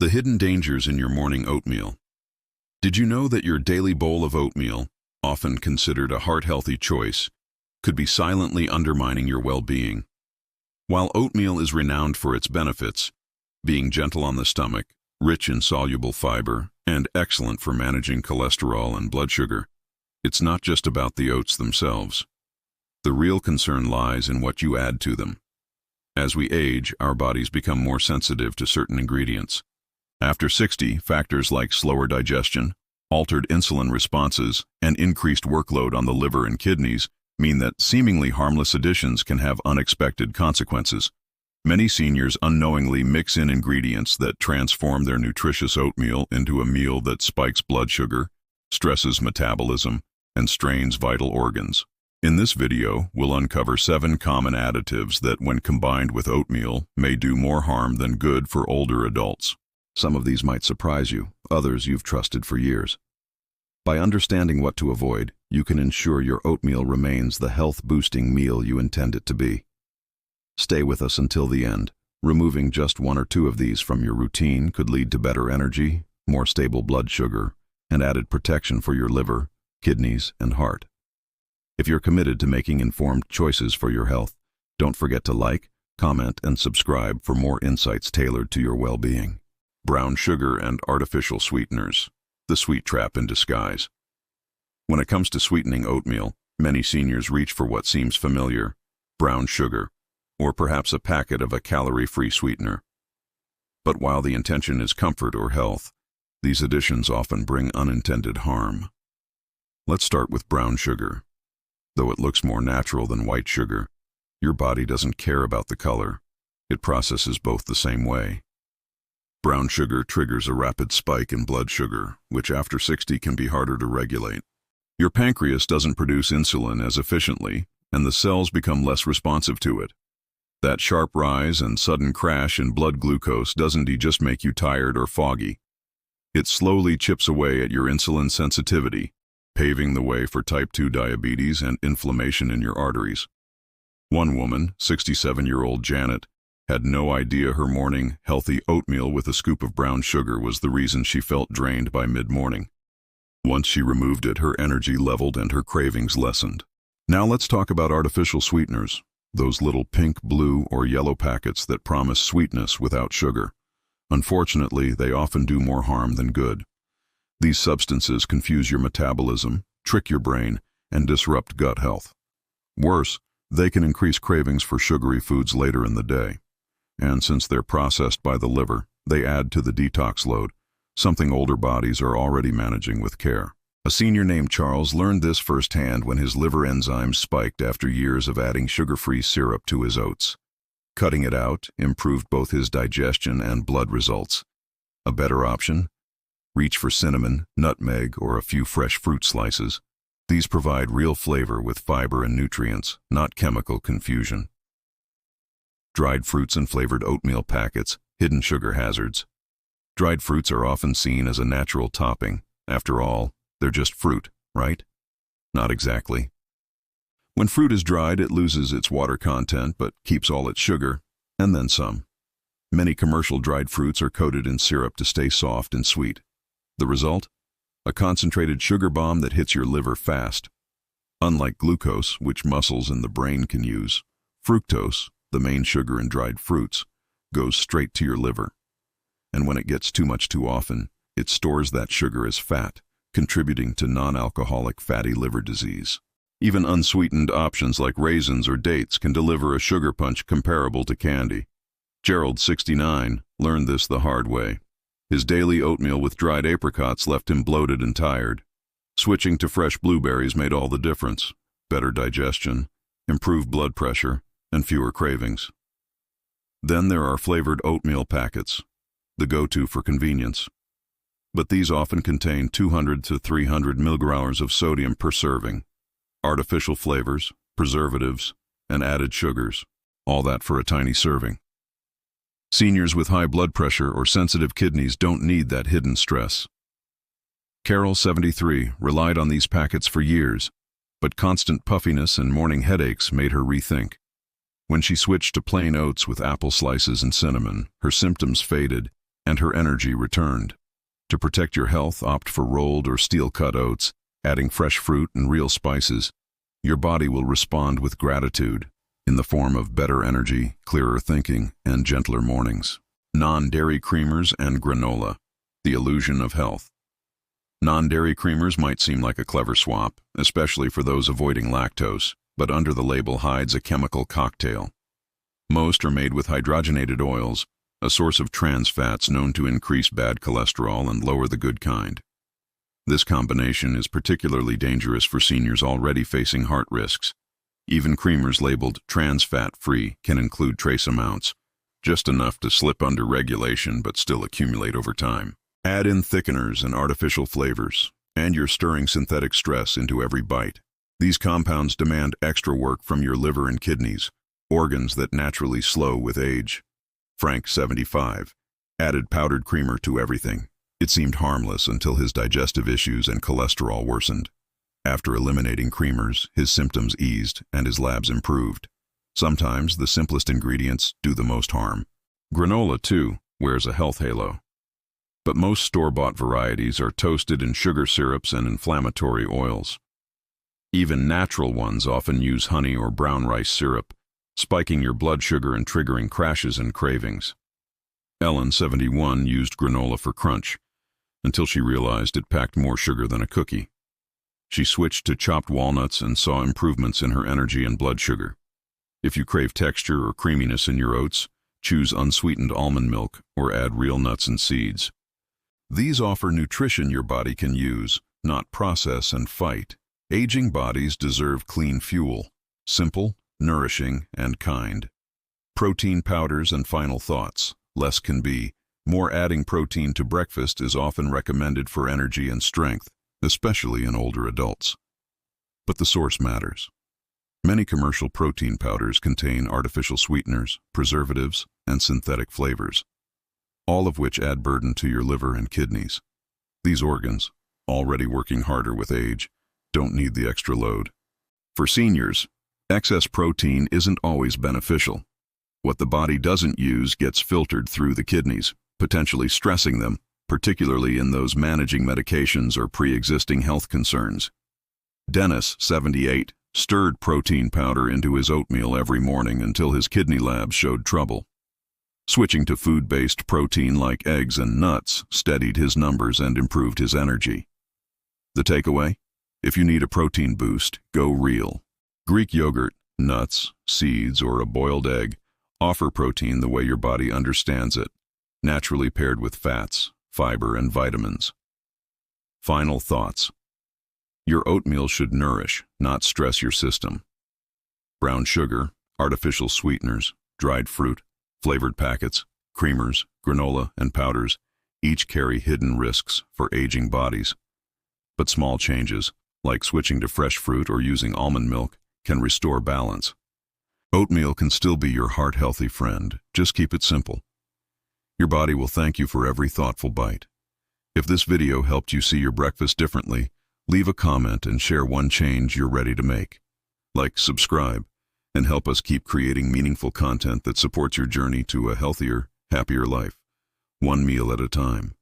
The hidden dangers in your morning oatmeal. Did you know that your daily bowl of oatmeal, often considered a heart-healthy choice, could be silently undermining your well-being? While oatmeal is renowned for its benefits, being gentle on the stomach, rich in soluble fiber, and excellent for managing cholesterol and blood sugar, it's not just about the oats themselves. The real concern lies in what you add to them. As we age, our bodies become more sensitive to certain ingredients. After 60, factors like slower digestion, altered insulin responses, and increased workload on the liver and kidneys mean that seemingly harmless additions can have unexpected consequences. Many seniors unknowingly mix in ingredients that transform their nutritious oatmeal into a meal that spikes blood sugar, stresses metabolism, and strains vital organs. In this video, we'll uncover 7 common additives that, when combined with oatmeal, may do more harm than good for older adults. Some of these might surprise you, others you've trusted for years. By understanding what to avoid, you can ensure your oatmeal remains the health-boosting meal you intend it to be. Stay with us until the end. Removing just 1 or 2 of these from your routine could lead to better energy, more stable blood sugar, and added protection for your liver, kidneys, and heart. If you're committed to making informed choices for your health, don't forget to like, comment, and subscribe for more insights tailored to your well-being. Brown sugar and artificial sweeteners, the sweet trap in disguise. When it comes to sweetening oatmeal, many seniors reach for what seems familiar: brown sugar, or perhaps a packet of a calorie-free sweetener. But while the intention is comfort or health, these additions often bring unintended harm. Let's start with brown sugar. Though it looks more natural than white sugar, your body doesn't care about the color. It processes both the same way. Brown sugar triggers a rapid spike in blood sugar, which after 60 can be harder to regulate. Your pancreas doesn't produce insulin as efficiently, and the cells become less responsive to it. That sharp rise and sudden crash in blood glucose doesn't just make you tired or foggy. It slowly chips away at your insulin sensitivity, paving the way for type 2 diabetes and inflammation in your arteries. One woman, 67-year-old Janet, had no idea her morning healthy oatmeal with a scoop of brown sugar was the reason she felt drained by mid-morning. Once she removed it, her energy leveled and her cravings lessened. Now let's talk about artificial sweeteners, those little pink, blue, or yellow packets that promise sweetness without sugar. Unfortunately, they often do more harm than good. These substances confuse your metabolism, trick your brain, and disrupt gut health. Worse, they can increase cravings for sugary foods later in the day. And since they're processed by the liver, they add to the detox load, something older bodies are already managing with care. A senior named Charles learned this firsthand when his liver enzymes spiked after years of adding sugar-free syrup to his oats. Cutting it out improved both his digestion and blood results. A better option? Reach for cinnamon, nutmeg, or a few fresh fruit slices. These provide real flavor with fiber and nutrients, not chemical confusion. Dried fruits and flavored oatmeal packets, hidden sugar hazards. Dried fruits are often seen as a natural topping. After all, they're just fruit, right? Not exactly. When fruit is dried, it loses its water content but keeps all its sugar, and then some. Many commercial dried fruits are coated in syrup to stay soft and sweet. The result? A concentrated sugar bomb that hits your liver fast. Unlike glucose, which muscles in the brain can use, fructose, the main sugar in dried fruits, goes straight to your liver. And when it gets too much too often, it stores that sugar as fat, contributing to non-alcoholic fatty liver disease. Even unsweetened options like raisins or dates can deliver a sugar punch comparable to candy. Gerald, 69, learned this the hard way. His daily oatmeal with dried apricots left him bloated and tired. Switching to fresh blueberries made all the difference. Better digestion, improved blood pressure, and fewer cravings. Then there are flavored oatmeal packets, the go-to for convenience. But these often contain 200 to 300 milligrams of sodium per serving, artificial flavors, preservatives, and added sugars, all that for a tiny serving. Seniors with high blood pressure or sensitive kidneys don't need that hidden stress. Carol, 73, relied on these packets for years, but constant puffiness and morning headaches made her rethink. When she switched to plain oats with apple slices and cinnamon, her symptoms faded, and her energy returned. To protect your health, opt for rolled or steel-cut oats, adding fresh fruit and real spices. Your body will respond with gratitude in the form of better energy, clearer thinking, and gentler mornings. Non-dairy creamers and granola, the illusion of health. Non-dairy creamers might seem like a clever swap, especially for those avoiding lactose, but under the label hides a chemical cocktail. Most are made with hydrogenated oils, a source of trans fats known to increase bad cholesterol and lower the good kind. This combination is particularly dangerous for seniors already facing heart risks. Even creamers labeled trans fat-free can include trace amounts, just enough to slip under regulation but still accumulate over time. Add in thickeners and artificial flavors, and you're stirring synthetic stress into every bite. These compounds demand extra work from your liver and kidneys, organs that naturally slow with age. Frank, 75, added powdered creamer to everything. It seemed harmless until his digestive issues and cholesterol worsened. After eliminating creamers, his symptoms eased and his labs improved. Sometimes the simplest ingredients do the most harm. Granola, too, wears a health halo. But most store-bought varieties are toasted in sugar syrups and inflammatory oils. Even natural ones often use honey or brown rice syrup, spiking your blood sugar and triggering crashes and cravings. Ellen, 71, used granola for crunch, until she realized it packed more sugar than a cookie. She switched to chopped walnuts and saw improvements in her energy and blood sugar. If you crave texture or creaminess in your oats, choose unsweetened almond milk or add real nuts and seeds. These offer nutrition your body can use, not process and fight. Aging bodies deserve clean fuel, simple, nourishing, and kind. Protein powders and final thoughts. Less can be. More adding protein to breakfast is often recommended for energy and strength, especially in older adults. But the source matters. Many commercial protein powders contain artificial sweeteners, preservatives, and synthetic flavors, all of which add burden to your liver and kidneys. These organs, already working harder with age, don't need the extra load. For seniors, excess protein isn't always beneficial. What the body doesn't use gets filtered through the kidneys, potentially stressing them, particularly in those managing medications or pre-existing health concerns. Dennis, 78, stirred protein powder into his oatmeal every morning until his kidney labs showed trouble. Switching to food-based protein like eggs and nuts steadied his numbers and improved his energy. The takeaway? If you need a protein boost, go real. Greek yogurt, nuts, seeds, or a boiled egg offer protein the way your body understands it, naturally paired with fats, fiber, and vitamins. Final thoughts. Your oatmeal should nourish, not stress your system. Brown sugar, artificial sweeteners, dried fruit, flavored packets, creamers, granola, and powders each carry hidden risks for aging bodies. But small changes, like switching to fresh fruit or using almond milk, can restore balance. Oatmeal can still be your heart-healthy friend. Just keep it simple. Your body will thank you for every thoughtful bite. If this video helped you see your breakfast differently, leave a comment and share one change you're ready to make. Like, subscribe, and help us keep creating meaningful content that supports your journey to a healthier, happier life, one meal at a time.